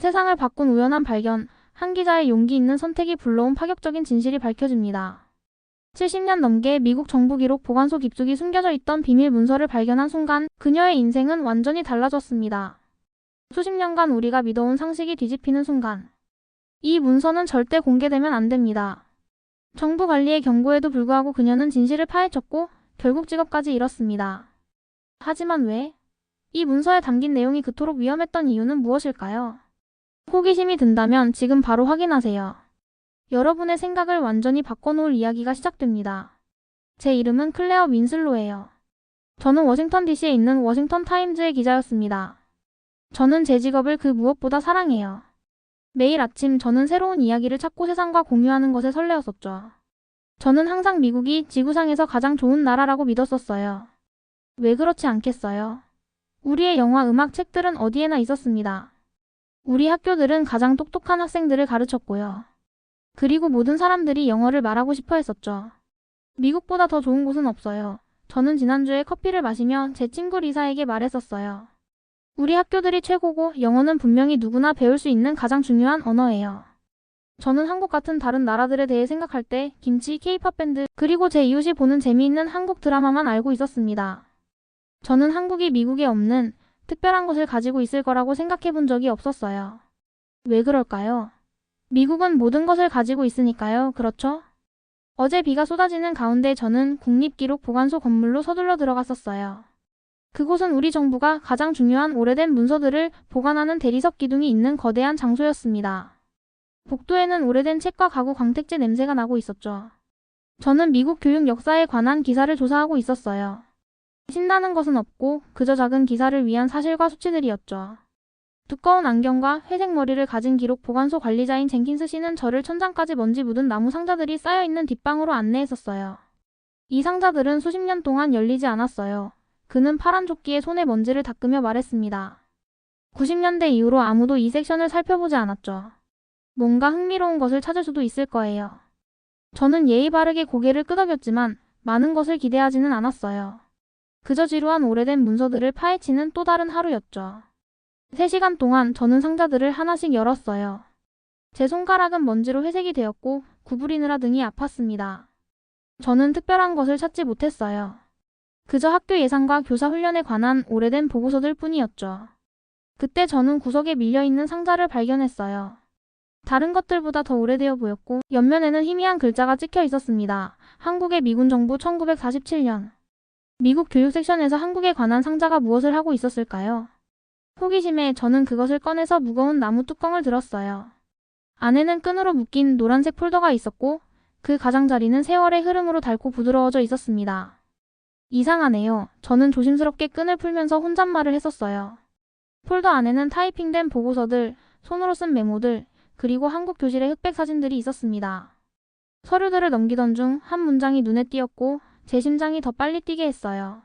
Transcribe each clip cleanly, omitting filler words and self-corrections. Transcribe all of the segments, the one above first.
세상을 바꾼 우연한 발견, 한 기자의 용기 있는 선택이 불러온 파격적인 진실이 밝혀집니다. 70년 넘게 미국 정부 기록 보관소 깊숙이 숨겨져 있던 비밀 문서를 발견한 순간 그녀의 인생은 완전히 달라졌습니다. 수십 년간 우리가 믿어온 상식이 뒤집히는 순간 이 문서는 절대 공개되면 안 됩니다. 정부 관리의 경고에도 불구하고 그녀는 진실을 파헤쳤고 결국 직업까지 잃었습니다. 하지만 왜? 이 문서에 담긴 내용이 그토록 위험했던 이유는 무엇일까요? 호기심이 든다면 지금 바로 확인하세요. 여러분의 생각을 완전히 바꿔놓을 이야기가 시작됩니다. 제 이름은 클레어 윈슬로예요. 저는 워싱턴 DC에 있는 워싱턴 타임즈의 기자였습니다. 저는 제 직업을 그 무엇보다 사랑해요. 매일 아침 저는 새로운 이야기를 찾고 세상과 공유하는 것에 설레었었죠. 저는 항상 미국이 지구상에서 가장 좋은 나라라고 믿었었어요. 왜 그렇지 않겠어요? 우리의 영화, 음악, 책들은 어디에나 있었습니다. 우리 학교들은 가장 똑똑한 학생들을 가르쳤고요. 그리고 모든 사람들이 영어를 말하고 싶어 했었죠. 미국보다 더 좋은 곳은 없어요. 저는 지난주에 커피를 마시며 제 친구 리사에게 말했었어요. 우리 학교들이 최고고 영어는 분명히 누구나 배울 수 있는 가장 중요한 언어예요. 저는 한국 같은 다른 나라들에 대해 생각할 때 김치, 케이팝 밴드, 그리고 제 이웃이 보는 재미있는 한국 드라마만 알고 있었습니다. 저는 한국이 미국에 없는 특별한 것을 가지고 있을 거라고 생각해 본 적이 없었어요. 왜 그럴까요? 미국은 모든 것을 가지고 있으니까요. 그렇죠? 어제 비가 쏟아지는 가운데 저는 국립기록보관소 건물로 서둘러 들어갔었어요. 그곳은 우리 정부가 가장 중요한 오래된 문서들을 보관하는 대리석 기둥이 있는 거대한 장소였습니다. 복도에는 오래된 책과 가구, 광택제 냄새가 나고 있었죠. 저는 미국 교육 역사에 관한 기사를 조사하고 있었어요. 신나는 것은 없고 그저 작은 기사를 위한 사실과 수치들이었죠. 두꺼운 안경과 회색 머리를 가진 기록 보관소 관리자인 젠킨스 씨는 저를 천장까지 먼지 묻은 나무 상자들이 쌓여있는 뒷방으로 안내했었어요. 이 상자들은 수십 년 동안 열리지 않았어요. 그는 파란 조끼에 손에 먼지를 닦으며 말했습니다. 90년대 이후로 아무도 이 섹션을 살펴보지 않았죠. 뭔가 흥미로운 것을 찾을 수도 있을 거예요. 저는 예의 바르게 고개를 끄덕였지만 많은 것을 기대하지는 않았어요. 그저 지루한 오래된 문서들을 파헤치는 또 다른 하루였죠. 3시간 동안 저는 상자들을 하나씩 열었어요. 제 손가락은 먼지로 회색이 되었고 구부리느라 등이 아팠습니다. 저는 특별한 것을 찾지 못했어요. 그저 학교 예산과 교사 훈련에 관한 오래된 보고서들 뿐이었죠. 그때 저는 구석에 밀려있는 상자를 발견했어요. 다른 것들보다 더 오래되어 보였고 옆면에는 희미한 글자가 찍혀 있었습니다. 한국의 미군 정부 1947년. 미국 교육 섹션에서 한국에 관한 상자가 무엇을 하고 있었을까요? 호기심에 저는 그것을 꺼내서 무거운 나무 뚜껑을 들었어요. 안에는 끈으로 묶인 노란색 폴더가 있었고 그 가장자리는 세월의 흐름으로 닳고 부드러워져 있었습니다. 이상하네요. 저는 조심스럽게 끈을 풀면서 혼잣말을 했었어요. 폴더 안에는 타이핑된 보고서들, 손으로 쓴 메모들, 그리고 한국 교실의 흑백 사진들이 있었습니다. 서류들을 넘기던 중 한 문장이 눈에 띄었고 제 심장이 더 빨리 뛰게 했어요.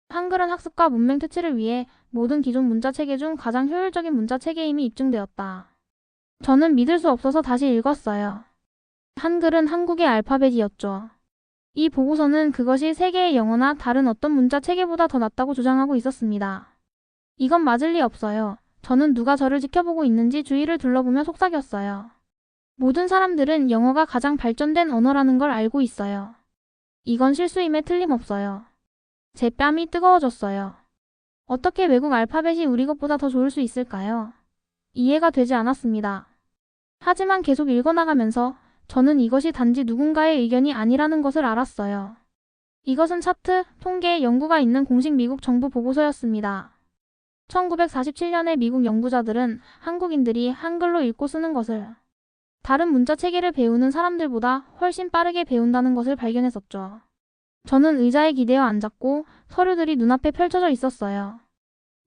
한글은 학습과 문맹 퇴치를 위해 모든 기존 문자 체계 중 가장 효율적인 문자 체계임이 입증되었다. 저는 믿을 수 없어서 다시 읽었어요. 한글은 한국의 알파벳이었죠. 이 보고서는 그것이 세계의 영어나 다른 어떤 문자 체계보다 더 낫다고 주장하고 있었습니다. 이건 맞을 리 없어요. 저는 누가 저를 지켜보고 있는지 주위를 둘러보며 속삭였어요. 모든 사람들은 영어가 가장 발전된 언어라는 걸 알고 있어요. 이건 실수임에 틀림없어요. 제 뺨이 뜨거워졌어요. 어떻게 외국 알파벳이 우리 것보다 더 좋을 수 있을까요? 이해가 되지 않았습니다. 하지만 계속 읽어나가면서 저는 이것이 단지 누군가의 의견이 아니라는 것을 알았어요. 이것은 차트, 통계, 연구가 있는 공식 미국 정부 보고서였습니다. 1947년에 미국 연구자들은 한국인들이 한글로 읽고 쓰는 것을 다른 문자 체계를 배우는 사람들보다 훨씬 빠르게 배운다는 것을 발견했었죠. 저는 의자에 기대어 앉았고 서류들이 눈앞에 펼쳐져 있었어요.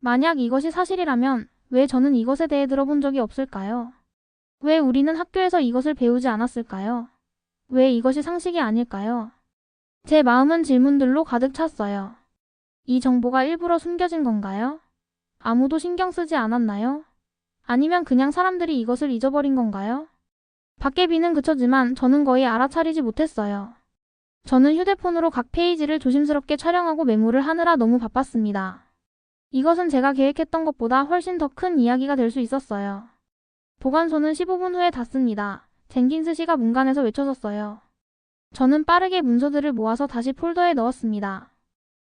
만약 이것이 사실이라면 왜 저는 이것에 대해 들어본 적이 없을까요? 왜 우리는 학교에서 이것을 배우지 않았을까요? 왜 이것이 상식이 아닐까요? 제 마음은 질문들로 가득 찼어요. 이 정보가 일부러 숨겨진 건가요? 아무도 신경 쓰지 않았나요? 아니면 그냥 사람들이 이것을 잊어버린 건가요? 밖에 비는 그쳤지만 저는 거의 알아차리지 못했어요. 저는 휴대폰으로 각 페이지를 조심스럽게 촬영하고 메모를 하느라 너무 바빴습니다. 이것은 제가 계획했던 것보다 훨씬 더 큰 이야기가 될 수 있었어요. 보관소는 15분 후에 닫습니다. 젠긴스 씨가 문간에서 외쳐섰어요. 저는 빠르게 문서들을 모아서 다시 폴더에 넣었습니다.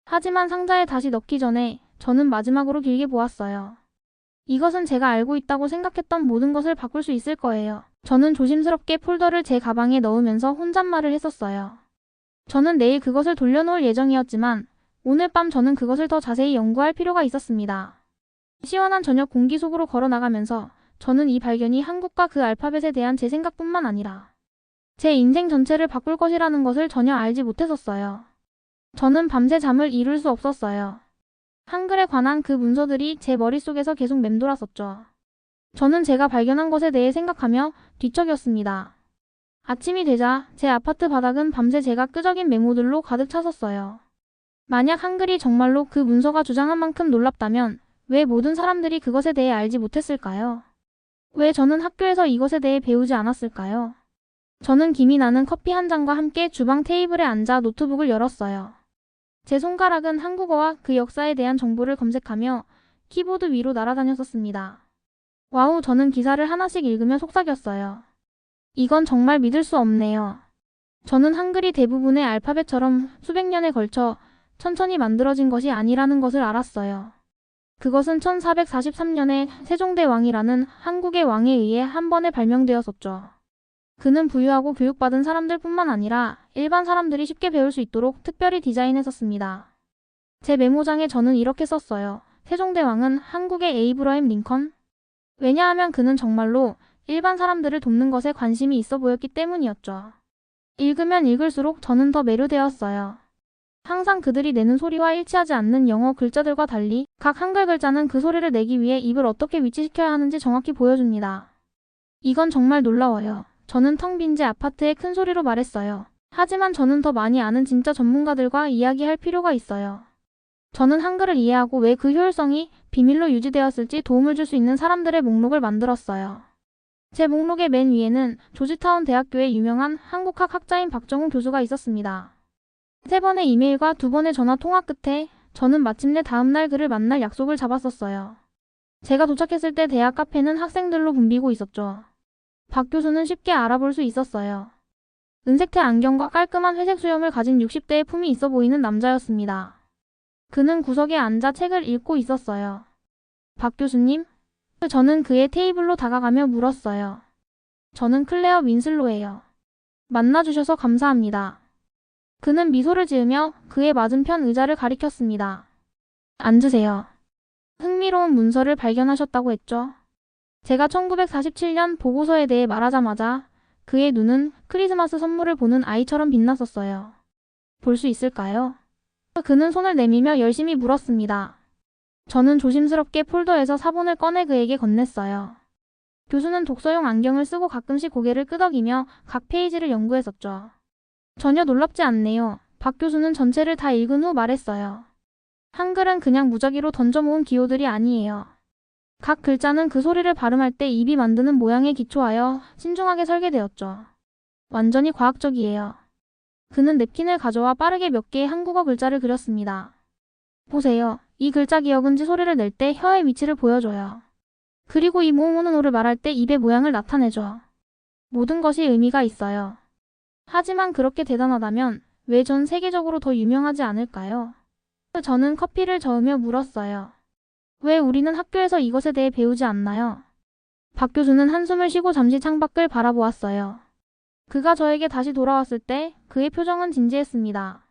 하지만 상자에 다시 넣기 전에 저는 마지막으로 길게 보았어요. 이것은 제가 알고 있다고 생각했던 모든 것을 바꿀 수 있을 거예요. 저는 조심스럽게 폴더를 제 가방에 넣으면서 혼잣말을 했었어요. 저는 내일 그것을 돌려놓을 예정이었지만 오늘 밤 저는 그것을 더 자세히 연구할 필요가 있었습니다. 시원한 저녁 공기 속으로 걸어나가면서 저는 이 발견이 한국과 그 알파벳에 대한 제 생각뿐만 아니라 제 인생 전체를 바꿀 것이라는 것을 전혀 알지 못했었어요. 저는 밤새 잠을 이룰 수 없었어요. 한글에 관한 그 문서들이 제 머릿속에서 계속 맴돌았었죠. 저는 제가 발견한 것에 대해 생각하며 뒤척였습니다. 아침이 되자 제 아파트 바닥은 밤새 제가 끄적인 메모들로 가득 찼었어요. 만약 한글이 정말로 그 문서가 주장한 만큼 놀랍다면 왜 모든 사람들이 그것에 대해 알지 못했을까요? 왜 저는 학교에서 이것에 대해 배우지 않았을까요? 저는 김이 나는 커피 한 잔과 함께 주방 테이블에 앉아 노트북을 열었어요. 제 손가락은 한국어와 그 역사에 대한 정보를 검색하며 키보드 위로 날아다녔었습니다. 와우, 저는 기사를 하나씩 읽으며 속삭였어요. 이건 정말 믿을 수 없네요. 저는 한글이 대부분의 알파벳처럼 수백 년에 걸쳐 천천히 만들어진 것이 아니라는 것을 알았어요. 그것은 1443년에 세종대 왕이라는 한국의 왕에 의해 한 번에 발명되었었죠. 그는 부유하고 교육받은 사람들뿐만 아니라 일반 사람들이 쉽게 배울 수 있도록 특별히 디자인했었습니다. 제 메모장에 저는 이렇게 썼어요. 세종대왕은 한국의 에이브러임 링컨? 왜냐하면 그는 정말로 일반 사람들을 돕는 것에 관심이 있어 보였기 때문이었죠. 읽으면 읽을수록 저는 더 매료되었어요. 항상 그들이 내는 소리와 일치하지 않는 영어 글자들과 달리 각 한글 글자는 그 소리를 내기 위해 입을 어떻게 위치시켜야 하는지 정확히 보여줍니다. 이건 정말 놀라워요. 저는 텅 빈 제 아파트에 큰 소리로 말했어요. 하지만 저는 더 많이 아는 진짜 전문가들과 이야기할 필요가 있어요. 저는 한글을 이해하고 왜 그 효율성이 비밀로 유지되었을지 도움을 줄 수 있는 사람들의 목록을 만들었어요. 제 목록의 맨 위에는 조지타운 대학교의 유명한 한국학 학자인 박정훈 교수가 있었습니다. 3번의 이메일과 2번의 전화 통화 끝에 저는 마침내 다음날 그를 만날 약속을 잡았었어요. 제가 도착했을 때 대학 카페는 학생들로 붐비고 있었죠. 박 교수는 쉽게 알아볼 수 있었어요. 은색태 안경과 깔끔한 회색 수염을 가진 60대의 품이 있어 보이는 남자였습니다. 그는 구석에 앉아 책을 읽고 있었어요. 박 교수님? 저는 그의 테이블로 다가가며 물었어요. 저는 클레어 윈슬로예요. 만나주셔서 감사합니다. 그는 미소를 지으며 그의 맞은편 의자를 가리켰습니다. 앉으세요. 흥미로운 문서를 발견하셨다고 했죠? 제가 1947년 보고서에 대해 말하자마자 그의 눈은 크리스마스 선물을 보는 아이처럼 빛났었어요. 볼 수 있을까요? 그는 손을 내밀며 열심히 물었습니다. 저는 조심스럽게 폴더에서 사본을 꺼내 그에게 건넸어요. 교수는 독서용 안경을 쓰고 가끔씩 고개를 끄덕이며 각 페이지를 연구했었죠. 전혀 놀랍지 않네요. 박 교수는 전체를 다 읽은 후 말했어요. 한글은 그냥 무작위로 던져 모은 기호들이 아니에요. 각 글자는 그 소리를 발음할 때 입이 만드는 모양에 기초하여 신중하게 설계되었죠. 완전히 과학적이에요. 그는 냅킨을 가져와 빠르게 몇 개의 한국어 글자를 그렸습니다. 보세요. 이 글자 기억은지 소리를 낼 때 혀의 위치를 보여줘요. 그리고 이 모모노노를 말할 때 입의 모양을 나타내죠. 모든 것이 의미가 있어요. 하지만 그렇게 대단하다면 왜 전 세계적으로 더 유명하지 않을까요? 저는 커피를 저으며 물었어요. 왜 우리는 학교에서 이것에 대해 배우지 않나요? 박 교수는 한숨을 쉬고 잠시 창밖을 바라보았어요. 그가 저에게 다시 돌아왔을 때 그의 표정은 진지했습니다.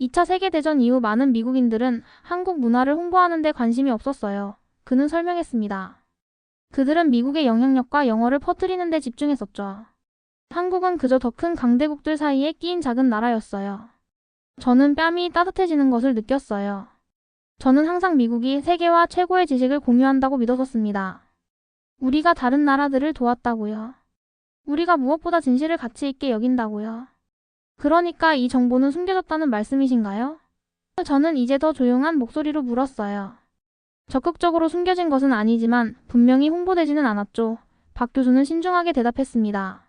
2차 세계대전 이후 많은 미국인들은 한국 문화를 홍보하는 데 관심이 없었어요. 그는 설명했습니다. 그들은 미국의 영향력과 영어를 퍼뜨리는 데 집중했었죠. 한국은 그저 더 큰 강대국들 사이에 끼인 작은 나라였어요. 저는 뺨이 따뜻해지는 것을 느꼈어요. 저는 항상 미국이 세계와 최고의 지식을 공유한다고 믿었었습니다. 우리가 다른 나라들을 도왔다고요. 우리가 무엇보다 진실을 가치 있게 여긴다고요. 그러니까 이 정보는 숨겨졌다는 말씀이신가요? 저는 이제 더 조용한 목소리로 물었어요. 적극적으로 숨겨진 것은 아니지만 분명히 홍보되지는 않았죠. 박 교수는 신중하게 대답했습니다.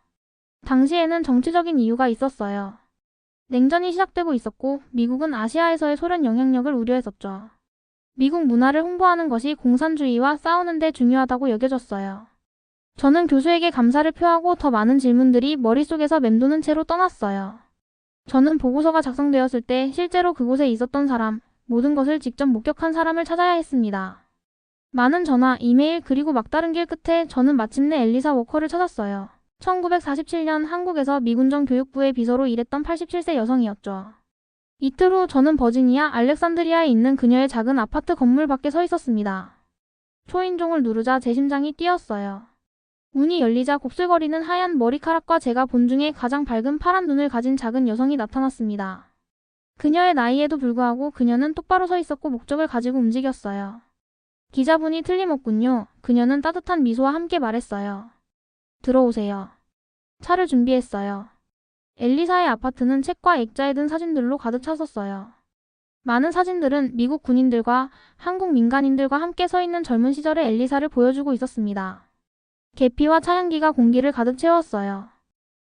당시에는 정치적인 이유가 있었어요. 냉전이 시작되고 있었고 미국은 아시아에서의 소련 영향력을 우려했었죠. 미국 문화를 홍보하는 것이 공산주의와 싸우는 데 중요하다고 여겨졌어요. 저는 교수에게 감사를 표하고 더 많은 질문들이 머릿속에서 맴도는 채로 떠났어요. 저는 보고서가 작성되었을 때 실제로 그곳에 있었던 사람, 모든 것을 직접 목격한 사람을 찾아야 했습니다. 많은 전화, 이메일 그리고 막다른 길 끝에 저는 마침내 엘리사 워커를 찾았어요. 1947년 한국에서 미군정 교육부의 비서로 일했던 87세 여성이었죠. 이틀 후 저는 버지니아 알렉산드리아에 있는 그녀의 작은 아파트 건물 밖에 서 있었습니다. 초인종을 누르자 제 심장이 뛰었어요. 문이 열리자 곱슬거리는 하얀 머리카락과 제가 본 중에 가장 밝은 파란 눈을 가진 작은 여성이 나타났습니다. 그녀의 나이에도 불구하고 그녀는 똑바로 서 있었고 목적을 가지고 움직였어요. 기자분이 틀림없군요. 그녀는 따뜻한 미소와 함께 말했어요. 들어오세요. 차를 준비했어요. 엘리사의 아파트는 책과 액자에 든 사진들로 가득 찼었어요. 많은 사진들은 미국 군인들과 한국 민간인들과 함께 서 있는 젊은 시절의 엘리사를 보여주고 있었습니다. 계피와 차향기가 공기를 가득 채웠어요.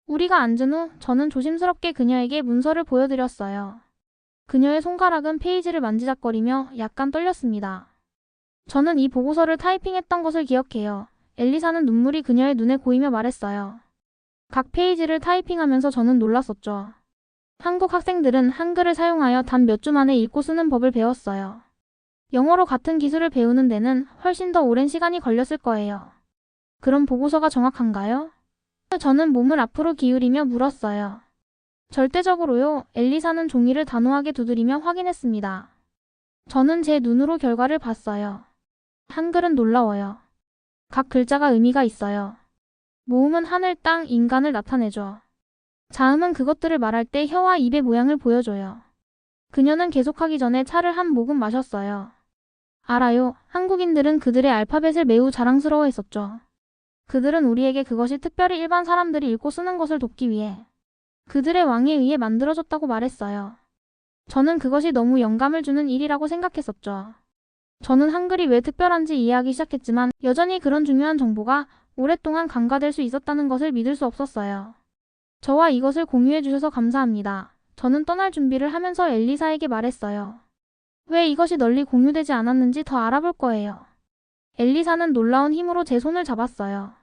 우리가 앉은 후 저는 조심스럽게 그녀에게 문서를 보여드렸어요. 그녀의 손가락은 페이지를 만지작거리며 약간 떨렸습니다. 저는 이 보고서를 타이핑했던 것을 기억해요. 엘리사는 눈물이 그녀의 눈에 고이며 말했어요. 각 페이지를 타이핑하면서 저는 놀랐었죠. 한국 학생들은 한글을 사용하여 단 몇 주 만에 읽고 쓰는 법을 배웠어요. 영어로 같은 기술을 배우는 데는 훨씬 더 오랜 시간이 걸렸을 거예요. 그럼 보고서가 정확한가요? 저는 몸을 앞으로 기울이며 물었어요. 절대적으로요. 엘리사는 종이를 단호하게 두드리며 확인했습니다. 저는 제 눈으로 결과를 봤어요. 한글은 놀라워요. 각 글자가 의미가 있어요. 모음은 하늘, 땅, 인간을 나타내죠. 자음은 그것들을 말할 때 혀와 입의 모양을 보여줘요. 그녀는 계속하기 전에 차를 한 모금 마셨어요. 알아요. 한국인들은 그들의 알파벳을 매우 자랑스러워했었죠. 그들은 우리에게 그것이 특별히 일반 사람들이 읽고 쓰는 것을 돕기 위해 그들의 왕에 의해 만들어졌다고 말했어요. 저는 그것이 너무 영감을 주는 일이라고 생각했었죠. 저는 한글이 왜 특별한지 이해하기 시작했지만 여전히 그런 중요한 정보가 오랫동안 간과될 수 있었다는 것을 믿을 수 없었어요. 저와 이것을 공유해 주셔서 감사합니다. 저는 떠날 준비를 하면서 엘리사에게 말했어요. 왜 이것이 널리 공유되지 않았는지 더 알아볼 거예요. 엘리사는 놀라운 힘으로 제 손을 잡았어요.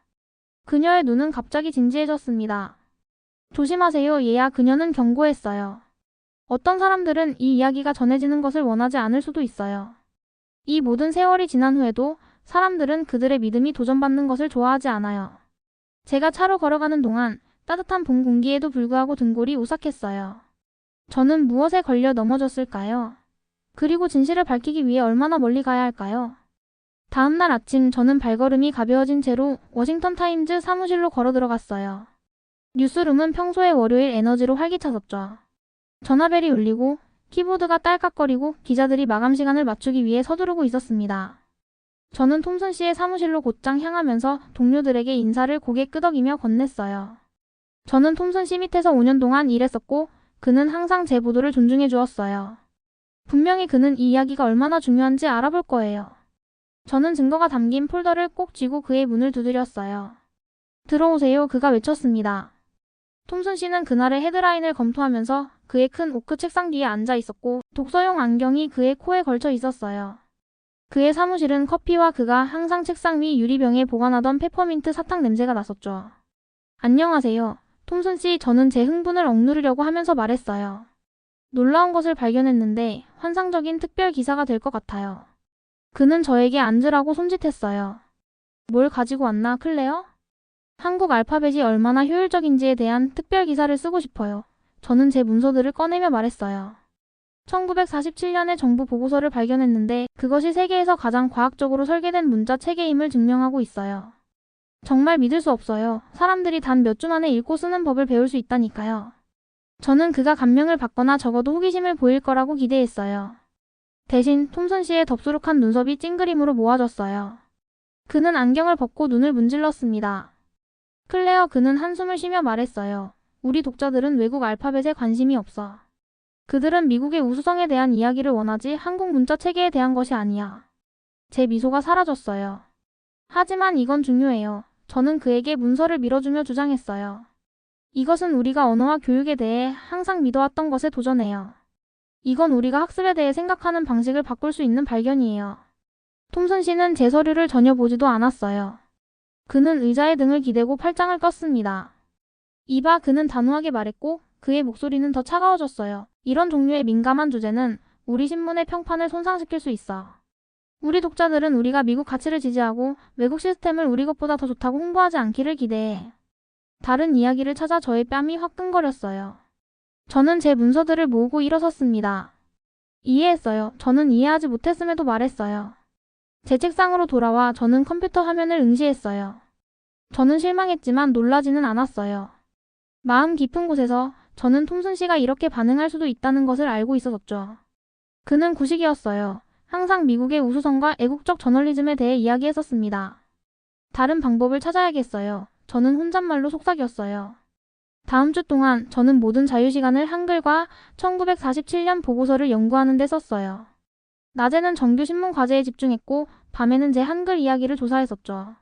그녀의 눈은 갑자기 진지해졌습니다. 조심하세요, 얘야. 그녀는 경고했어요. 어떤 사람들은 이 이야기가 전해지는 것을 원하지 않을 수도 있어요. 이 모든 세월이 지난 후에도 사람들은 그들의 믿음이 도전받는 것을 좋아하지 않아요. 제가 차로 걸어가는 동안 따뜻한 봄 공기에도 불구하고 등골이 오싹했어요. 저는 무엇에 걸려 넘어졌을까요? 그리고 진실을 밝히기 위해 얼마나 멀리 가야 할까요? 다음 날 아침 저는 발걸음이 가벼워진 채로 워싱턴 타임즈 사무실로 걸어 들어갔어요. 뉴스룸은 평소의 월요일 에너지로 활기차졌죠. 전화벨이 울리고 키보드가 딸깍거리고 기자들이 마감 시간을 맞추기 위해 서두르고 있었습니다. 저는 톰슨 씨의 사무실로 곧장 향하면서 동료들에게 인사를 고개 끄덕이며 건넸어요. 저는 톰슨 씨 밑에서 5년 동안 일했었고 그는 항상 제 보도를 존중해 주었어요. 분명히 그는 이 이야기가 얼마나 중요한지 알아볼 거예요. 저는 증거가 담긴 폴더를 꼭 쥐고 그의 문을 두드렸어요. 들어오세요. 그가 외쳤습니다. 톰슨 씨는 그날의 헤드라인을 검토하면서 그의 큰 오크 책상 뒤에 앉아 있었고 독서용 안경이 그의 코에 걸쳐 있었어요. 그의 사무실은 커피와 그가 항상 책상 위 유리병에 보관하던 페퍼민트 사탕 냄새가 났었죠. 안녕하세요. 톰슨 씨, 저는 제 흥분을 억누르려고 하면서 말했어요. 놀라운 것을 발견했는데 환상적인 특별 기사가 될 것 같아요. 그는 저에게 앉으라고 손짓했어요. 뭘 가지고 왔나, 클레어? 한국 알파벳이 얼마나 효율적인지에 대한 특별 기사를 쓰고 싶어요. 저는 제 문서들을 꺼내며 말했어요. 1947년에 정부 보고서를 발견했는데 그것이 세계에서 가장 과학적으로 설계된 문자 체계임을 증명하고 있어요. 정말 믿을 수 없어요. 사람들이 단 몇 주 만에 읽고 쓰는 법을 배울 수 있다니까요. 저는 그가 감명을 받거나 적어도 호기심을 보일 거라고 기대했어요. 대신 톰슨 씨의 덥수룩한 눈썹이 찡그림으로 모아졌어요. 그는 안경을 벗고 눈을 문질렀습니다. 클레어, 그는 한숨을 쉬며 말했어요. 우리 독자들은 외국 알파벳에 관심이 없어. 그들은 미국의 우수성에 대한 이야기를 원하지 한국 문자 체계에 대한 것이 아니야. 제 미소가 사라졌어요. 하지만 이건 중요해요. 저는 그에게 문서를 밀어주며 주장했어요. 이것은 우리가 언어와 교육에 대해 항상 믿어왔던 것에 도전해요. 이건 우리가 학습에 대해 생각하는 방식을 바꿀 수 있는 발견이에요. 톰슨 씨는 제 서류를 전혀 보지도 않았어요. 그는 의자에 등을 기대고 팔짱을 꼈습니다. 이봐, 그는 단호하게 말했고 그의 목소리는 더 차가워졌어요. 이런 종류의 민감한 주제는 우리 신문의 평판을 손상시킬 수 있어. 우리 독자들은 우리가 미국 가치를 지지하고 외국 시스템을 우리 것보다 더 좋다고 홍보하지 않기를 기대해. 다른 이야기를 찾아 저의 뺨이 화끈거렸어요. 저는 제 문서들을 모으고 일어섰습니다. 이해했어요. 저는 이해하지 못했음에도 말했어요. 제 책상으로 돌아와 저는 컴퓨터 화면을 응시했어요. 저는 실망했지만 놀라지는 않았어요. 마음 깊은 곳에서 저는 톰슨 씨가 이렇게 반응할 수도 있다는 것을 알고 있었죠. 그는 구식이었어요. 항상 미국의 우수성과 애국적 저널리즘에 대해 이야기했었습니다. 다른 방법을 찾아야겠어요. 저는 혼잣말로 속삭였어요. 다음 주 동안 저는 모든 자유시간을 한글과 1947년 보고서를 연구하는 데 썼어요. 낮에는 정규 신문 과제에 집중했고 밤에는 제 한글 이야기를 조사했었죠.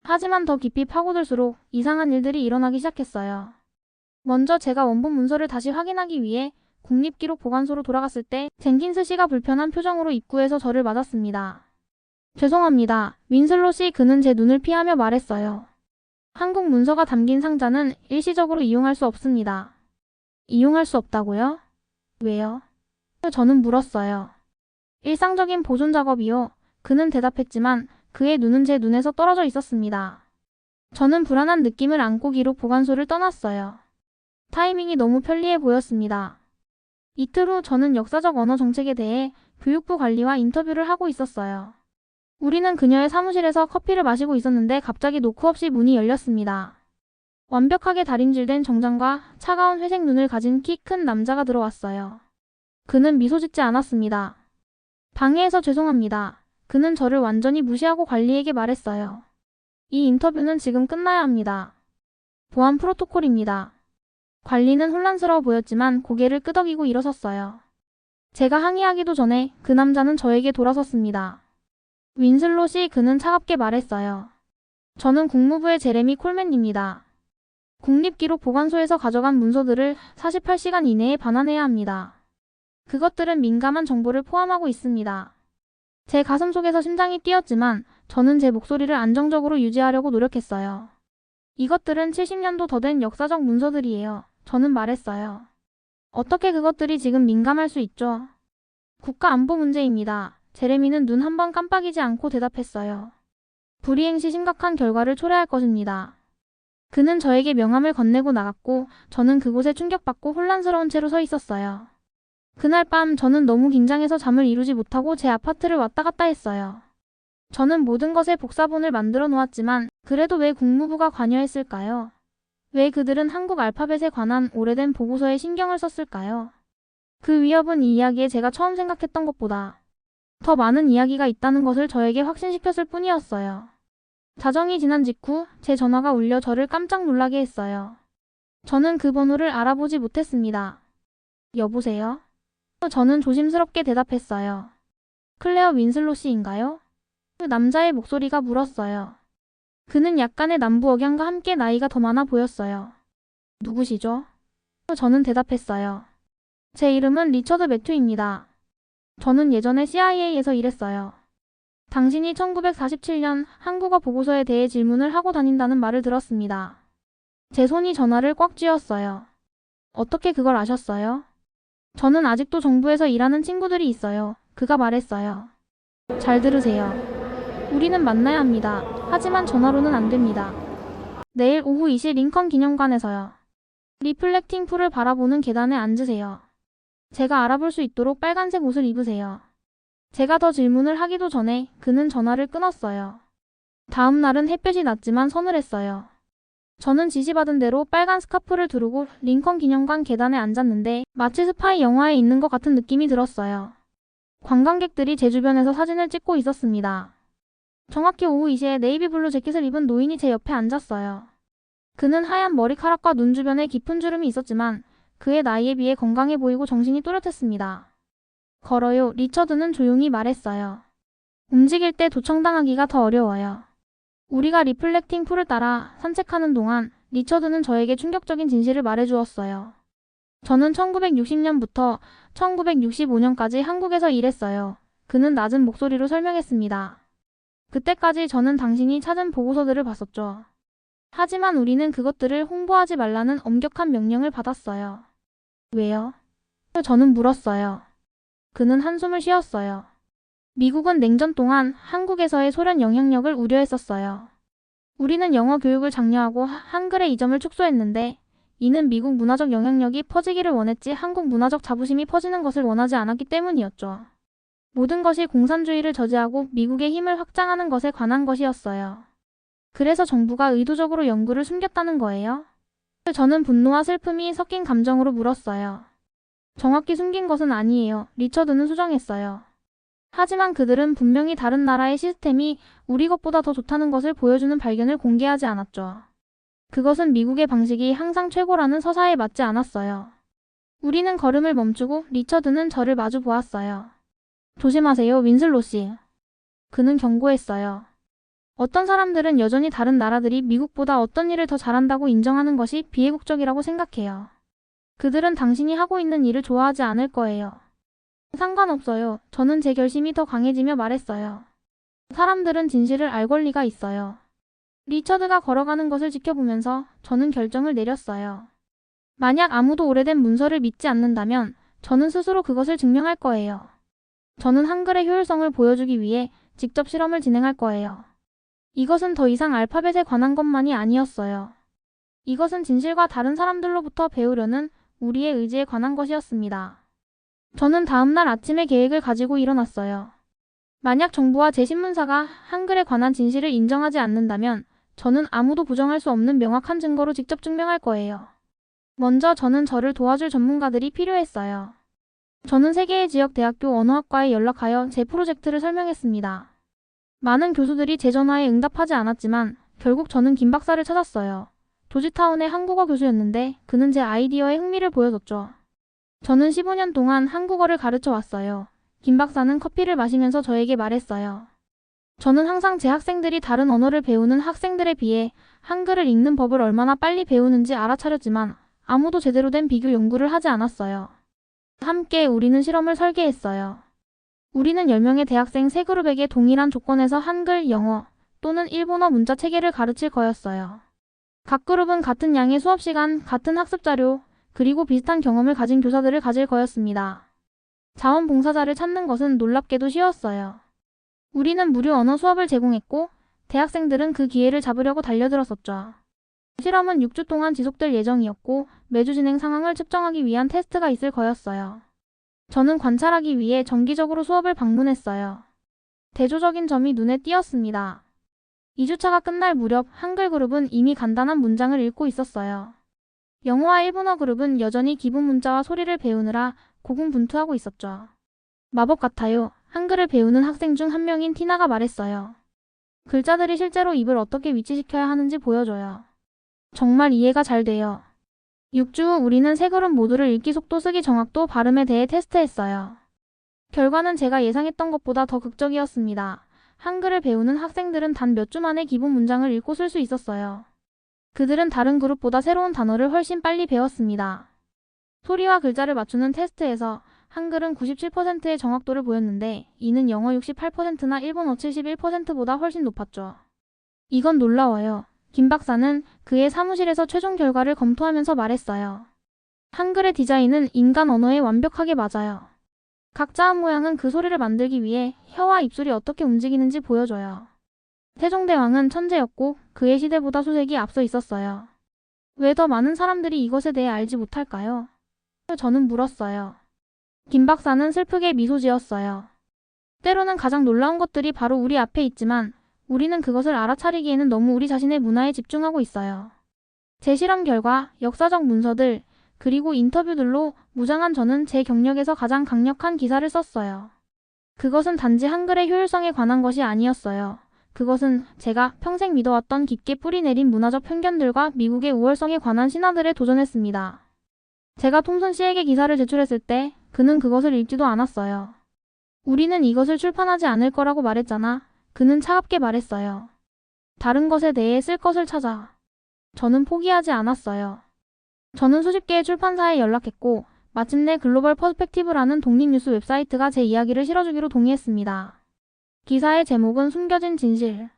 하지만 더 깊이 파고들수록 이상한 일들이 일어나기 시작했어요. 먼저 제가 원본 문서를 다시 확인하기 위해 국립기록보관소로 돌아갔을 때 젠킨스 씨가 불편한 표정으로 입구에서 저를 맞았습니다. 죄송합니다. 윈슬로 씨, 그는 제 눈을 피하며 말했어요. 한국 문서가 담긴 상자는 일시적으로 이용할 수 없습니다. 이용할 수 없다고요? 왜요? 저는 물었어요. 일상적인 보존 작업이요. 그는 대답했지만 그의 눈은 제 눈에서 떨어져 있었습니다. 저는 불안한 느낌을 안고 기록 보관소를 떠났어요. 타이밍이 너무 편리해 보였습니다. 이틀 후 저는 역사적 언어 정책에 대해 교육부 관리와 인터뷰를 하고 있었어요. 우리는 그녀의 사무실에서 커피를 마시고 있었는데 갑자기 노크 없이 문이 열렸습니다. 완벽하게 다림질된 정장과 차가운 회색 눈을 가진 키 큰 남자가 들어왔어요. 그는 미소 짓지 않았습니다. 방해해서 죄송합니다. 그는 저를 완전히 무시하고 관리에게 말했어요. 이 인터뷰는 지금 끝나야 합니다. 보안 프로토콜입니다. 관리는 혼란스러워 보였지만 고개를 끄덕이고 일어섰어요. 제가 항의하기도 전에 그 남자는 저에게 돌아섰습니다. 윈슬로 씨, 그는 차갑게 말했어요. 저는 국무부의 제레미 콜맨입니다. 국립기록보관소에서 가져간 문서들을 48시간 이내에 반환해야 합니다. 그것들은 민감한 정보를 포함하고 있습니다. 제 가슴 속에서 심장이 뛰었지만 저는 제 목소리를 안정적으로 유지하려고 노력했어요. 이것들은 70년도 더 된 역사적 문서들이에요. 저는 말했어요. 어떻게 그것들이 지금 민감할 수 있죠? 국가안보 문제입니다. 제레미는 눈 한 번 깜빡이지 않고 대답했어요. 불이행 시 심각한 결과를 초래할 것입니다. 그는 저에게 명함을 건네고 나갔고 저는 그곳에 충격받고 혼란스러운 채로 서 있었어요. 그날 밤 저는 너무 긴장해서 잠을 이루지 못하고 제 아파트를 왔다 갔다 했어요. 저는 모든 것의 복사본을 만들어 놓았지만 그래도 왜 국무부가 관여했을까요? 왜 그들은 한국 알파벳에 관한 오래된 보고서에 신경을 썼을까요? 그 위협은 이 이야기에 제가 처음 생각했던 것보다 더 많은 이야기가 있다는 것을 저에게 확신시켰을 뿐이었어요. 자정이 지난 직후 제 전화가 울려 저를 깜짝 놀라게 했어요. 저는 그 번호를 알아보지 못했습니다. 여보세요? 저는 조심스럽게 대답했어요. 클레어 윈슬로 씨인가요? 그 남자의 목소리가 물었어요. 그는 약간의 남부 억양과 함께 나이가 더 많아 보였어요. 누구시죠? 저는 대답했어요. 제 이름은 리처드 매튜입니다. 저는 예전에 CIA에서 일했어요. 당신이 1947년 한국어 보고서에 대해 질문을 하고 다닌다는 말을 들었습니다. 제 손이 전화를 꽉 쥐었어요. 어떻게 그걸 아셨어요? 저는 아직도 정부에서 일하는 친구들이 있어요. 그가 말했어요. 잘 들으세요. 우리는 만나야 합니다. 하지만 전화로는 안 됩니다. 내일 오후 2시 링컨 기념관에서요. 리플렉팅 풀을 바라보는 계단에 앉으세요. 제가 알아볼 수 있도록 빨간색 옷을 입으세요. 제가 더 질문을 하기도 전에 그는 전화를 끊었어요. 다음 날은 햇볕이 났지만 서늘했어요. 저는 지시받은 대로 빨간 스카프를 두르고 링컨 기념관 계단에 앉았는데 마치 스파이 영화에 있는 것 같은 느낌이 들었어요. 관광객들이 제 주변에서 사진을 찍고 있었습니다. 정확히 오후 2시에 네이비블루 재킷을 입은 노인이 제 옆에 앉았어요. 그는 하얀 머리카락과 눈 주변에 깊은 주름이 있었지만 그의 나이에 비해 건강해 보이고 정신이 또렷했습니다. 걸어요, 리처드는 조용히 말했어요. 움직일 때 도청당하기가 더 어려워요. 우리가 리플렉팅 풀을 따라 산책하는 동안 리처드는 저에게 충격적인 진실을 말해주었어요. 저는 1960년부터 1965년까지 한국에서 일했어요. 그는 낮은 목소리로 설명했습니다. 그때까지 저는 당신이 찾은 보고서들을 봤었죠. 하지만 우리는 그것들을 홍보하지 말라는 엄격한 명령을 받았어요. 왜요? 저는 물었어요. 그는 한숨을 쉬었어요. 미국은 냉전 동안 한국에서의 소련 영향력을 우려했었어요. 우리는 영어 교육을 장려하고 한글의 이점을 축소했는데 이는 미국 문화적 영향력이 퍼지기를 원했지 한국 문화적 자부심이 퍼지는 것을 원하지 않았기 때문이었죠. 모든 것이 공산주의를 저지하고 미국의 힘을 확장하는 것에 관한 것이었어요. 그래서 정부가 의도적으로 연구를 숨겼다는 거예요? 저는 분노와 슬픔이 섞인 감정으로 물었어요. 정확히 숨긴 것은 아니에요. 리처드는 수정했어요. 하지만 그들은 분명히 다른 나라의 시스템이 우리 것보다 더 좋다는 것을 보여주는 발견을 공개하지 않았죠. 그것은 미국의 방식이 항상 최고라는 서사에 맞지 않았어요. 우리는 걸음을 멈추고 리처드는 저를 마주 보았어요. 조심하세요, 윈슬로 씨. 그는 경고했어요. 어떤 사람들은 여전히 다른 나라들이 미국보다 어떤 일을 더 잘한다고 인정하는 것이 비애국적이라고 생각해요. 그들은 당신이 하고 있는 일을 좋아하지 않을 거예요. 상관없어요. 저는 제 결심이 더 강해지며 말했어요. 사람들은 진실을 알 권리가 있어요. 리처드가 걸어가는 것을 지켜보면서 저는 결정을 내렸어요. 만약 아무도 오래된 문서를 믿지 않는다면 저는 스스로 그것을 증명할 거예요. 저는 한글의 효율성을 보여주기 위해 직접 실험을 진행할 거예요. 이것은 더 이상 알파벳에 관한 것만이 아니었어요. 이것은 진실과 다른 사람들로부터 배우려는 우리의 의지에 관한 것이었습니다. 저는 다음날 아침에 계획을 가지고 일어났어요. 만약 정부와 제 신문사가 한글에 관한 진실을 인정하지 않는다면 저는 아무도 부정할 수 없는 명확한 증거로 직접 증명할 거예요. 먼저 저는 저를 도와줄 전문가들이 필요했어요. 저는 세 개의 지역 대학교 언어학과에 연락하여 제 프로젝트를 설명했습니다. 많은 교수들이 제 전화에 응답하지 않았지만 결국 저는 김 박사를 찾았어요. 조지타운의 한국어 교수였는데 그는 제 아이디어에 흥미를 보여줬죠. 저는 15년 동안 한국어를 가르쳐 왔어요. 김 박사는 커피를 마시면서 저에게 말했어요. 저는 항상 제 학생들이 다른 언어를 배우는 학생들에 비해 한글을 읽는 법을 얼마나 빨리 배우는지 알아차렸지만 아무도 제대로 된 비교 연구를 하지 않았어요. 함께 우리는 실험을 설계했어요. 우리는 10명의 대학생 3그룹에게 동일한 조건에서 한글, 영어 또는 일본어 문자 체계를 가르칠 거였어요. 각 그룹은 같은 양의 수업 시간, 같은 학습 자료, 그리고 비슷한 경험을 가진 교사들을 가질 거였습니다. 자원봉사자를 찾는 것은 놀랍게도 쉬웠어요. 우리는 무료 언어 수업을 제공했고 대학생들은 그 기회를 잡으려고 달려들었었죠. 실험은 6주 동안 지속될 예정이었고 매주 진행 상황을 측정하기 위한 테스트가 있을 거였어요. 저는 관찰하기 위해 정기적으로 수업을 방문했어요. 대조적인 점이 눈에 띄었습니다. 2주차가 끝날 무렵 한글 그룹은 이미 간단한 문장을 읽고 있었어요. 영어와 일본어 그룹은 여전히 기본 문자와 소리를 배우느라 고군분투하고 있었죠. 마법 같아요. 한글을 배우는 학생 중 한 명인 티나가 말했어요. 글자들이 실제로 입을 어떻게 위치시켜야 하는지 보여줘요. 정말 이해가 잘 돼요. 6주 후 우리는 세 그룹 모두를 읽기 속도, 쓰기 정확도, 발음에 대해 테스트했어요. 결과는 제가 예상했던 것보다 더 극적이었습니다. 한글을 배우는 학생들은 단 몇 주 만에 기본 문장을 읽고 쓸 수 있었어요. 그들은 다른 그룹보다 새로운 단어를 훨씬 빨리 배웠습니다. 소리와 글자를 맞추는 테스트에서 한글은 97%의 정확도를 보였는데 이는 영어 68%나 일본어 71%보다 훨씬 높았죠. 이건 놀라워요. 김 박사는 그의 사무실에서 최종 결과를 검토하면서 말했어요. 한글의 디자인은 인간 언어에 완벽하게 맞아요. 각 자음 모양은 그 소리를 만들기 위해 혀와 입술이 어떻게 움직이는지 보여줘요. 세종대왕은 천재였고 그의 시대보다 수색이 앞서 있었어요. 왜 더 많은 사람들이 이것에 대해 알지 못할까요? 저는 물었어요. 김 박사는 슬프게 미소 지었어요. 때로는 가장 놀라운 것들이 바로 우리 앞에 있지만 우리는 그것을 알아차리기에는 너무 우리 자신의 문화에 집중하고 있어요. 제 실험 결과, 역사적 문서들, 그리고 인터뷰들로 무장한 저는 제 경력에서 가장 강력한 기사를 썼어요. 그것은 단지 한글의 효율성에 관한 것이 아니었어요. 그것은 제가 평생 믿어왔던 깊게 뿌리내린 문화적 편견들과 미국의 우월성에 관한 신화들에 도전했습니다. 제가 톰슨 씨에게 기사를 제출했을 때 그는 그것을 읽지도 않았어요. 우리는 이것을 출판하지 않을 거라고 말했잖아. 그는 차갑게 말했어요. 다른 것에 대해 쓸 것을 찾아. 저는 포기하지 않았어요. 저는 수십 개의 출판사에 연락했고 마침내 글로벌 퍼스펙티브라는 독립뉴스 웹사이트가 제 이야기를 실어주기로 동의했습니다. 기사의 제목은 숨겨진 진실.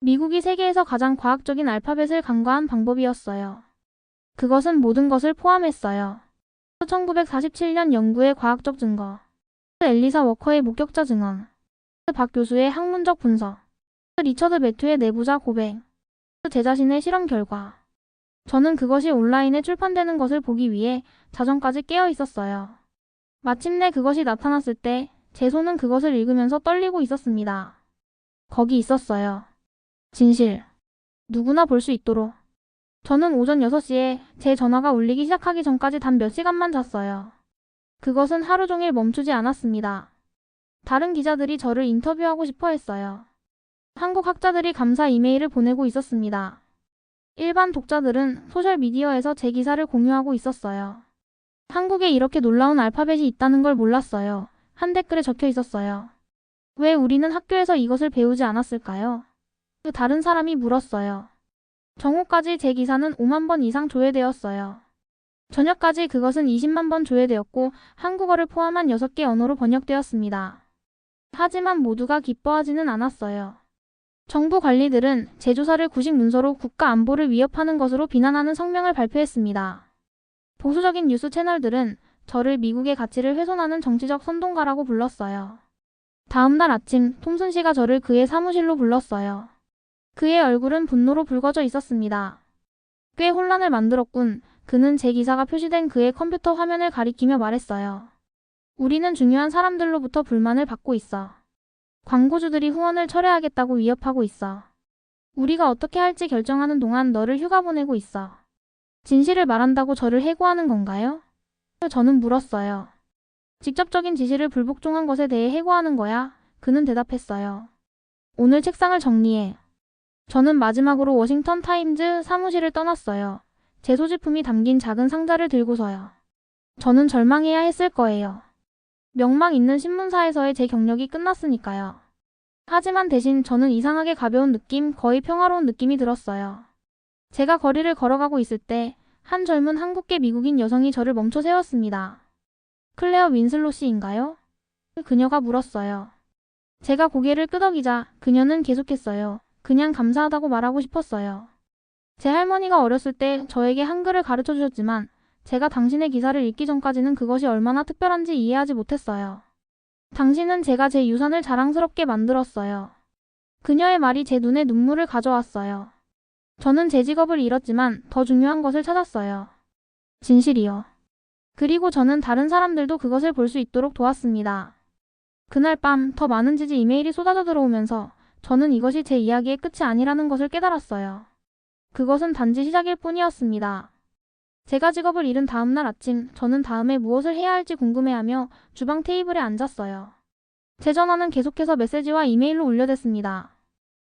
미국이 세계에서 가장 과학적인 알파벳을 간과한 방법이었어요. 그것은 모든 것을 포함했어요. 1947년 연구의 과학적 증거, 엘리사 워커의 목격자 증언, 박 교수의 학문적 분석, 리처드 매튜의 내부자 고백, 제 자신의 실험 결과. 저는 그것이 온라인에 출판되는 것을 보기 위해 자정까지 깨어 있었어요. 마침내 그것이 나타났을 때 제 손은 그것을 읽으면서 떨리고 있었습니다. 거기 있었어요. 진실. 누구나 볼 수 있도록. 저는 오전 6시에 제 전화가 울리기 시작하기 전까지 단 몇 시간만 잤어요. 그것은 하루 종일 멈추지 않았습니다. 다른 기자들이 저를 인터뷰하고 싶어 했어요. 한국 학자들이 감사 이메일을 보내고 있었습니다. 일반 독자들은 소셜미디어에서 제 기사를 공유하고 있었어요. 한국에 이렇게 놀라운 알파벳이 있다는 걸 몰랐어요. 한 댓글에 적혀 있었어요. 왜 우리는 학교에서 이것을 배우지 않았을까요? 다른 사람이 물었어요. 정오까지 제 기사는 5만 번 이상 조회되었어요. 저녁까지 그것은 20만 번 조회되었고 한국어를 포함한 6개 언어로 번역되었습니다. 하지만 모두가 기뻐하지는 않았어요. 정부 관리들은 제 조사를 구식 문서로 국가 안보를 위협하는 것으로 비난하는 성명을 발표했습니다. 보수적인 뉴스 채널들은 저를 미국의 가치를 훼손하는 정치적 선동가라고 불렀어요. 다음 날 아침 톰슨 씨가 저를 그의 사무실로 불렀어요. 그의 얼굴은 분노로 붉어져 있었습니다. 꽤 혼란을 만들었군. 그는 제 기사가 표시된 그의 컴퓨터 화면을 가리키며 말했어요. 우리는 중요한 사람들로부터 불만을 받고 있어. 광고주들이 후원을 철회하겠다고 위협하고 있어. 우리가 어떻게 할지 결정하는 동안 너를 휴가 보내고 있어. 진실을 말한다고 저를 해고하는 건가요? 저는 물었어요. 직접적인 지시를 불복종한 것에 대해 해고하는 거야? 그는 대답했어요. 오늘 책상을 정리해. 저는 마지막으로 워싱턴 타임즈 사무실을 떠났어요. 제 소지품이 담긴 작은 상자를 들고서요. 저는 절망해야 했을 거예요. 명망 있는 신문사에서의 제 경력이 끝났으니까요. 하지만 대신 저는 이상하게 가벼운 느낌, 거의 평화로운 느낌이 들었어요. 제가 거리를 걸어가고 있을 때 한 젊은 한국계 미국인 여성이 저를 멈춰 세웠습니다. 클레어 윈슬로 씨인가요? 그녀가 물었어요. 제가 고개를 끄덕이자 그녀는 계속했어요. 그냥 감사하다고 말하고 싶었어요. 제 할머니가 어렸을 때 저에게 한글을 가르쳐 주셨지만 제가 당신의 기사를 읽기 전까지는 그것이 얼마나 특별한지 이해하지 못했어요. 당신은 제가 제 유산을 자랑스럽게 만들었어요. 그녀의 말이 제 눈에 눈물을 가져왔어요. 저는 제 직업을 잃었지만 더 중요한 것을 찾았어요. 진실이요. 그리고 저는 다른 사람들도 그것을 볼 수 있도록 도왔습니다. 그날 밤 더 많은 지지 이메일이 쏟아져 들어오면서 저는 이것이 제 이야기의 끝이 아니라는 것을 깨달았어요. 그것은 단지 시작일 뿐이었습니다. 제가 직업을 잃은 다음 날 아침, 저는 다음에 무엇을 해야 할지 궁금해하며 주방 테이블에 앉았어요. 제 전화는 계속해서 메시지와 이메일로 울려댔습니다.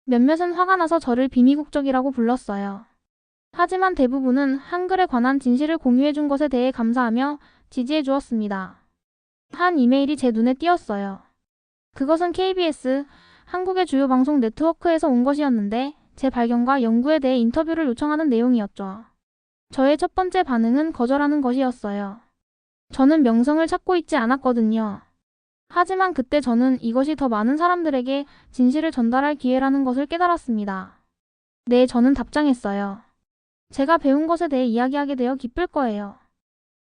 몇몇은 화가 나서 저를 비미국적이라고 불렀어요. 하지만 대부분은 한글에 관한 진실을 공유해준 것에 대해 감사하며 지지해 주었습니다. 한 이메일이 제 눈에 띄었어요. 그것은 KBS, 한국의 주요 방송 네트워크에서 온 것이었는데 제 발견과 연구에 대해 인터뷰를 요청하는 내용이었죠. 저의 첫 번째 반응은 거절하는 것이었어요. 저는 명성을 찾고 있지 않았거든요. 하지만 그때 저는 이것이 더 많은 사람들에게 진실을 전달할 기회라는 것을 깨달았습니다. 네, 저는 답장했어요. 제가 배운 것에 대해 이야기하게 되어 기쁠 거예요.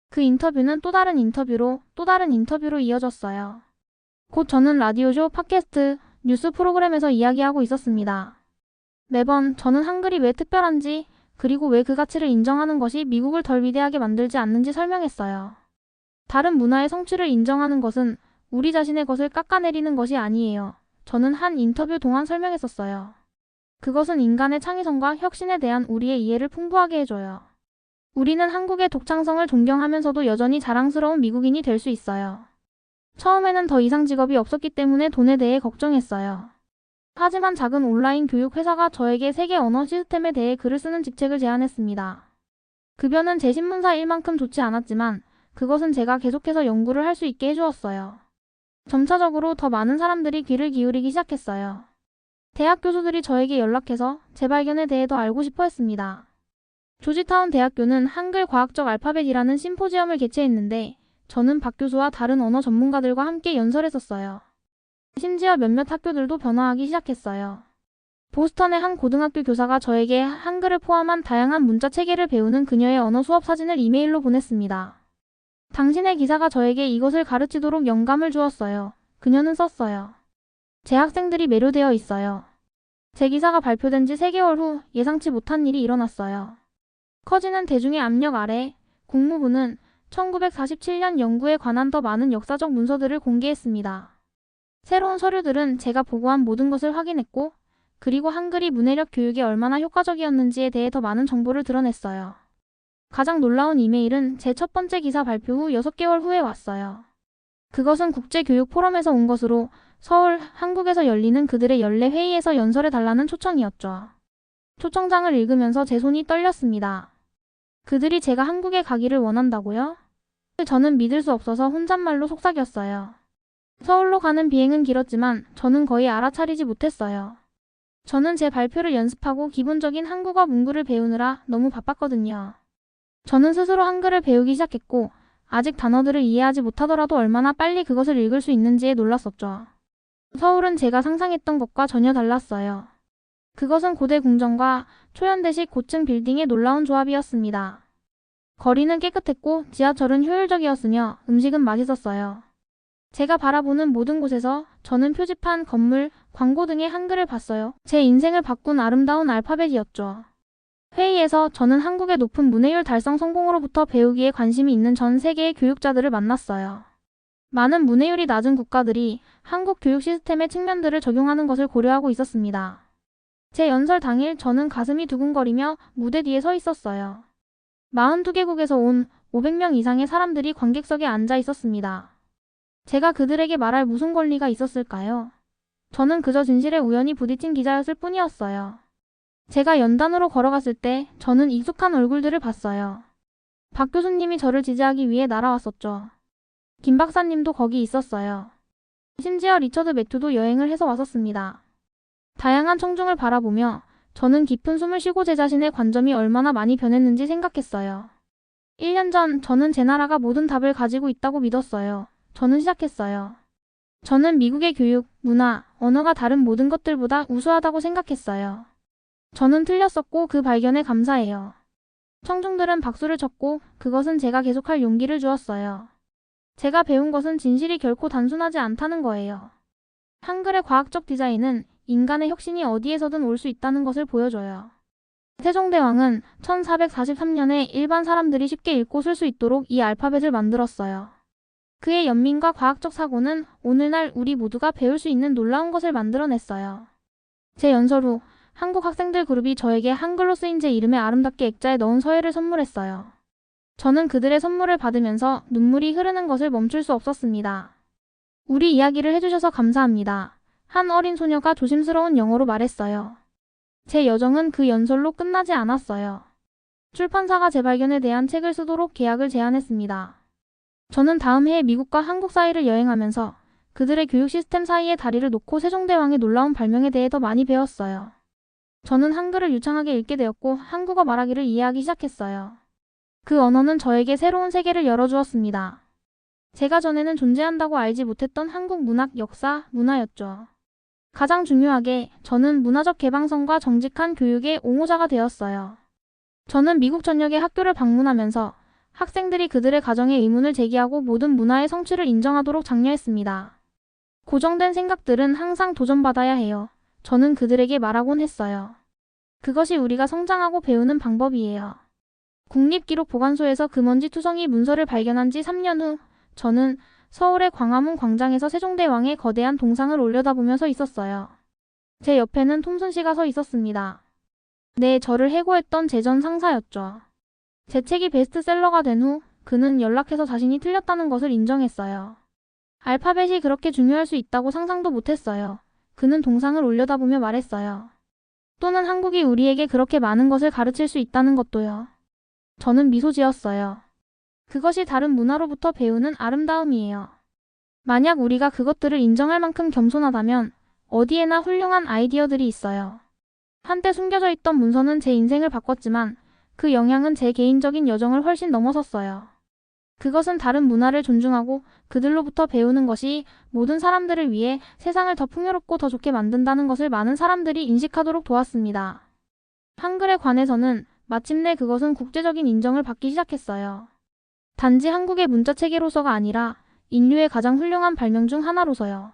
그 인터뷰는 또 다른 인터뷰로 이어졌어요. 곧 저는 라디오쇼, 팟캐스트, 뉴스 프로그램에서 이야기하고 있었습니다. 매번 저는 한글이 왜 특별한지, 그리고 왜 그 가치를 인정하는 것이 미국을 덜 위대하게 만들지 않는지 설명했어요. 다른 문화의 성취를 인정하는 것은 우리 자신의 것을 깎아내리는 것이 아니에요. 저는 한 인터뷰 동안 설명했었어요. 그것은 인간의 창의성과 혁신에 대한 우리의 이해를 풍부하게 해줘요. 우리는 한국의 독창성을 존경하면서도 여전히 자랑스러운 미국인이 될 수 있어요. 처음에는 더 이상 직업이 없었기 때문에 돈에 대해 걱정했어요. 하지만 작은 온라인 교육 회사가 저에게 세계 언어 시스템에 대해 글을 쓰는 직책을 제안했습니다. 급여는 제 신문사 일만큼 좋지 않았지만 그것은 제가 계속해서 연구를 할 수 있게 해주었어요. 점차적으로 더 많은 사람들이 귀를 기울이기 시작했어요. 대학 교수들이 저에게 연락해서 제 발견에 대해 더 알고 싶어 했습니다. 조지타운 대학교는 한글 과학적 알파벳이라는 심포지엄을 개최했는데 저는 박 교수와 다른 언어 전문가들과 함께 연설했었어요. 심지어 몇몇 학교들도 변화하기 시작했어요. 보스턴의 한 고등학교 교사가 저에게 한글을 포함한 다양한 문자 체계를 배우는 그녀의 언어 수업 사진을 이메일로 보냈습니다. 당신의 기사가 저에게 이것을 가르치도록 영감을 주었어요. 그녀는 썼어요. 제 학생들이 매료되어 있어요. 제 기사가 발표된 지 3개월 후 예상치 못한 일이 일어났어요. 커지는 대중의 압력 아래 국무부는 1947년 연구에 관한 더 많은 역사적 문서들을 공개했습니다. 새로운 서류들은 제가 보고한 모든 것을 확인했고, 그리고 한글이 문해력 교육에 얼마나 효과적이었는지에 대해 더 많은 정보를 드러냈어요. 가장 놀라운 이메일은 제 첫 번째 기사 발표 후 6개월 후에 왔어요. 그것은 국제교육 포럼에서 온 것으로 서울, 한국에서 열리는 그들의 연례 회의에서 연설해달라는 초청이었죠. 초청장을 읽으면서 제 손이 떨렸습니다. 그들이 제가 한국에 가기를 원한다고요? 저는 믿을 수 없어서 혼잣말로 속삭였어요. 서울로 가는 비행은 길었지만 저는 거의 알아차리지 못했어요. 저는 제 발표를 연습하고 기본적인 한국어 문구를 배우느라 너무 바빴거든요. 저는 스스로 한글을 배우기 시작했고, 아직 단어들을 이해하지 못하더라도 얼마나 빨리 그것을 읽을 수 있는지에 놀랐었죠. 서울은 제가 상상했던 것과 전혀 달랐어요. 그것은 고대 궁전과 초현대식 고층 빌딩의 놀라운 조합이었습니다. 거리는 깨끗했고 지하철은 효율적이었으며 음식은 맛있었어요. 제가 바라보는 모든 곳에서 저는 표지판, 건물, 광고 등의 한글을 봤어요. 제 인생을 바꾼 아름다운 알파벳이었죠. 회의에서 저는 한국의 높은 문해율 달성 성공으로부터 배우기에 관심이 있는 전 세계의 교육자들을 만났어요. 많은 문해율이 낮은 국가들이 한국 교육 시스템의 측면들을 적용하는 것을 고려하고 있었습니다. 제 연설 당일 저는 가슴이 두근거리며 무대 뒤에 서 있었어요. 42개국에서 온 500명 이상의 사람들이 관객석에 앉아 있었습니다. 제가 그들에게 말할 무슨 권리가 있었을까요? 저는 그저 진실에 우연히 부딪힌 기자였을 뿐이었어요. 제가 연단으로 걸어갔을 때 저는 익숙한 얼굴들을 봤어요. 박 교수님이 저를 지지하기 위해 날아왔었죠. 김 박사님도 거기 있었어요. 심지어 리처드 매튜도 여행을 해서 왔었습니다. 다양한 청중을 바라보며 저는 깊은 숨을 쉬고 제 자신의 관점이 얼마나 많이 변했는지 생각했어요. 1년 전 저는 제 나라가 모든 답을 가지고 있다고 믿었어요. 저는 시작했어요. 저는 미국의 교육, 문화, 언어가 다른 모든 것들보다 우수하다고 생각했어요. 저는 틀렸었고 그 발견에 감사해요. 청중들은 박수를 쳤고 그것은 제가 계속할 용기를 주었어요. 제가 배운 것은 진실이 결코 단순하지 않다는 거예요. 한글의 과학적 디자인은 인간의 혁신이 어디에서든 올 수 있다는 것을 보여줘요. 세종대왕은 1443년에 일반 사람들이 쉽게 읽고 쓸 수 있도록 이 알파벳을 만들었어요. 그의 연민과 과학적 사고는 오늘날 우리 모두가 배울 수 있는 놀라운 것을 만들어냈어요. 제 연설 후 한국 학생들 그룹이 저에게 한글로 쓰인 제 이름을 아름답게 액자에 넣은 서예를 선물했어요. 저는 그들의 선물을 받으면서 눈물이 흐르는 것을 멈출 수 없었습니다. 우리 이야기를 해주셔서 감사합니다. 한 어린 소녀가 조심스러운 영어로 말했어요. 제 여정은 그 연설로 끝나지 않았어요. 출판사가 제 발견에 대한 책을 쓰도록 계약을 제안했습니다. 저는 다음 해에 미국과 한국 사이를 여행하면서 그들의 교육 시스템 사이에 다리를 놓고 세종대왕의 놀라운 발명에 대해 더 많이 배웠어요. 저는 한글을 유창하게 읽게 되었고 한국어 말하기를 이해하기 시작했어요. 그 언어는 저에게 새로운 세계를 열어주었습니다. 제가 전에는 존재한다고 알지 못했던 한국 문학, 역사, 문화였죠. 가장 중요하게 저는 문화적 개방성과 정직한 교육의 옹호자가 되었어요. 저는 미국 전역의 학교를 방문하면서 학생들이 그들의 가정에 의문을 제기하고 모든 문화의 성취를 인정하도록 장려했습니다. 고정된 생각들은 항상 도전받아야 해요. 저는 그들에게 말하곤 했어요. 그것이 우리가 성장하고 배우는 방법이에요. 국립기록보관소에서 금원지 투성이 문서를 발견한 지 3년 후 저는 서울의 광화문 광장에서 세종대왕의 거대한 동상을 올려다보며 서 있었어요. 제 옆에는 톰슨 씨가 서 있었습니다. 네, 저를 해고했던 제 전 상사였죠. 제 책이 베스트셀러가 된 후 그는 연락해서 자신이 틀렸다는 것을 인정했어요. 알파벳이 그렇게 중요할 수 있다고 상상도 못했어요. 그는 동상을 올려다보며 말했어요. 또는 한국이 우리에게 그렇게 많은 것을 가르칠 수 있다는 것도요. 저는 미소 지었어요. 그것이 다른 문화로부터 배우는 아름다움이에요. 만약 우리가 그것들을 인정할 만큼 겸손하다면 어디에나 훌륭한 아이디어들이 있어요. 한때 숨겨져 있던 문서는 제 인생을 바꿨지만 그 영향은 제 개인적인 여정을 훨씬 넘어섰어요. 그것은 다른 문화를 존중하고 그들로부터 배우는 것이 모든 사람들을 위해 세상을 더 풍요롭고 더 좋게 만든다는 것을 많은 사람들이 인식하도록 도왔습니다. 한글에 관해서는 마침내 그것은 국제적인 인정을 받기 시작했어요. 단지 한국의 문자 체계로서가 아니라 인류의 가장 훌륭한 발명 중 하나로서요.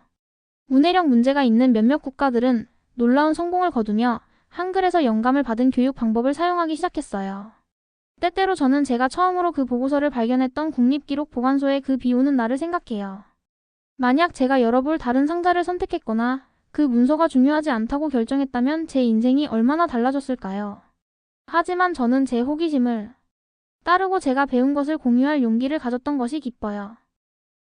문해력 문제가 있는 몇몇 국가들은 놀라운 성공을 거두며 한글에서 영감을 받은 교육 방법을 사용하기 시작했어요. 때때로 저는 제가 처음으로 그 보고서를 발견했던 국립기록보관소의 그 비 오는 날을 생각해요. 만약 제가 열어볼 다른 상자를 선택했거나 그 문서가 중요하지 않다고 결정했다면 제 인생이 얼마나 달라졌을까요? 하지만 저는 제 호기심을 따르고 제가 배운 것을 공유할 용기를 가졌던 것이 기뻐요.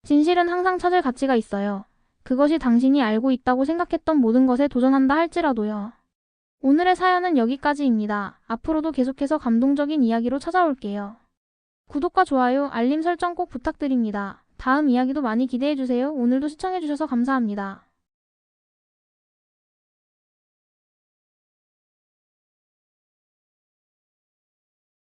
진실은 항상 찾을 가치가 있어요. 그것이 당신이 알고 있다고 생각했던 모든 것에 도전한다 할지라도요. 오늘의 사연은 여기까지입니다. 앞으로도 계속해서 감동적인 이야기로 찾아올게요. 구독과 좋아요, 알림 설정 꼭 부탁드립니다. 다음 이야기도 많이 기대해주세요. 오늘도 시청해주셔서 감사합니다.